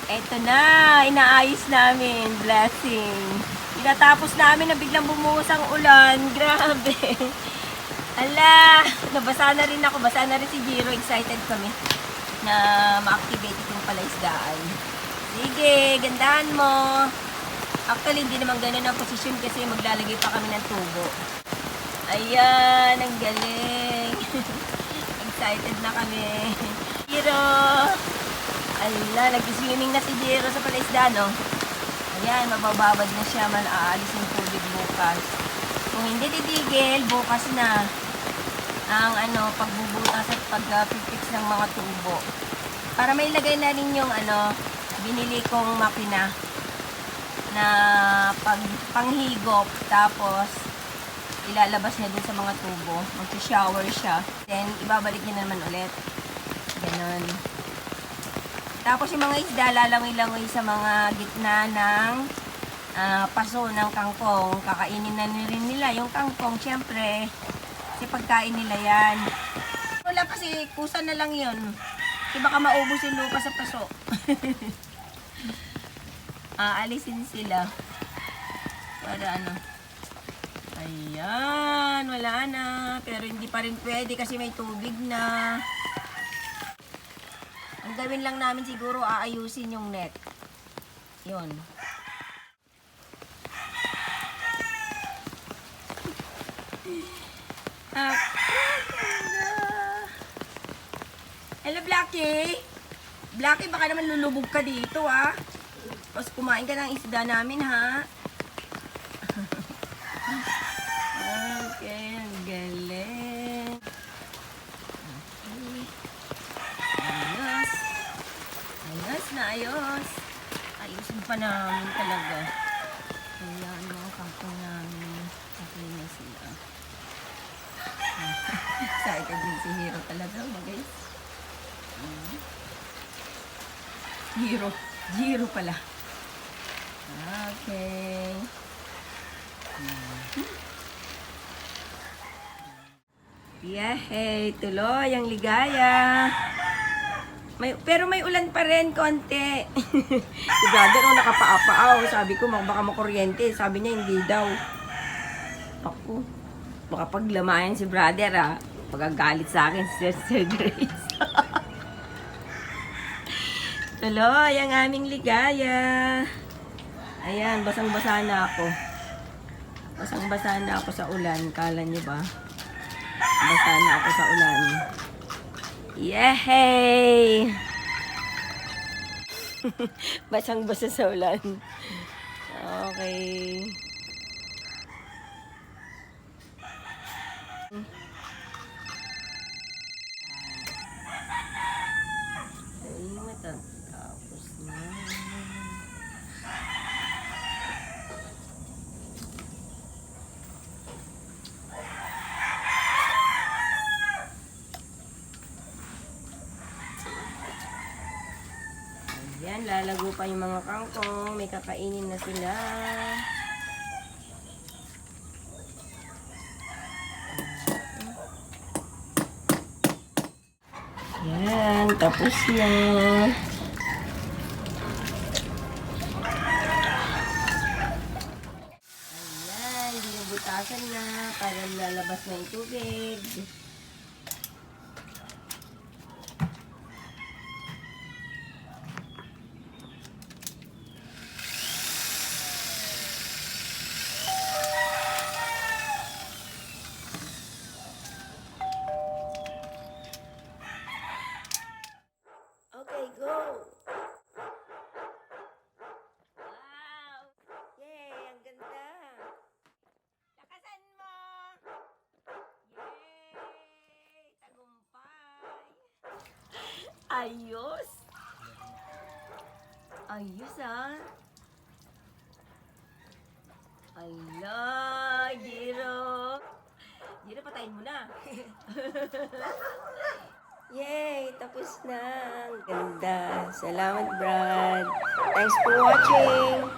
Eto na, inaayos namin. Blessing. Tinatapos namin na biglang bumuhos ang ulan. Grabe. Ala, nabasa na rin ako. Basa na rin si Jiro. Excited kami na ma-activate itong palaisdaan. Sige, gandahan mo. Actually, hindi naman ganun ang posisyon kasi maglalagay pa kami ng tubo. Ayan, ang galing. Excited na kami. Jiro! Ala, nag-swimming na si Jiro sa palaisdaan, no? Ayan, mabababad na siya. Aalis yung tubig bukas. Kung hindi titigil, bukas na ang pagbubutas at pag-fix ng mga tubo. Para may lagay na rin yung binili kong makina na panghigop. Tapos, ilalabas niya dun sa mga tubo. Mag-shower siya. Then, ibabalik niya naman ulit. Ganon. Tapos yung mga isda, lalangoy-langoy sa mga gitna ng paso ng kangkong. Kakainin na rin nila yung kangkong, syempre. Kasi pagkain nila yan. Wala kasi, kusa na lang yun. Kasi baka maubos yung lupa sa paso. Aalisin sila. Para ayan, wala na. Pero hindi pa rin pwede kasi may tubig na. Ang gawin lang namin siguro, aayusin yung net. Yun. Hello, Blackie! Blackie, baka naman lulubog ka dito, ha? Tapos kumain ka ng isda namin, ha? Okay, ang galing. Okay. Ayos. Ayos na ayos. Ayusin pa namin talaga. Ayan, mga kangkong namin. Okay na sila. Excited din si Hero talaga, guys. Jiro pala. Okay. Yehey, tuloy ang ligaya. Pero may ulan pa rin, konti. Si brother, nakapaapaw. Sabi ko, baka makuryente. Sabi niya, hindi daw. Ako, baka paglamayan si brother, pagagalit sa akin, Sister Grace. Tuloy ang aming ligaya. Ayan, basang-basa na ako. Basang-basa na ako sa ulan. Kala niyo ba? Basa na ako sa ulan. Yehey! Basang-basa sa ulan. Okay. Ay, matatapos na. Ayan, lalago pa yung mga kangkong. May kakainin na sila. Ayan, tapos na. Ayan, binubutasan na para lalabas na yung tubig. Okay, go! Wow! Yay! Ang ganda! Lakasan mo! Yay! Tagumpay! Ayos! Ayos, Ala, Jiro! Jiro, patayin mo na! Yay! Tapos na! Ang ganda! Salamat, Brad! Thanks for watching!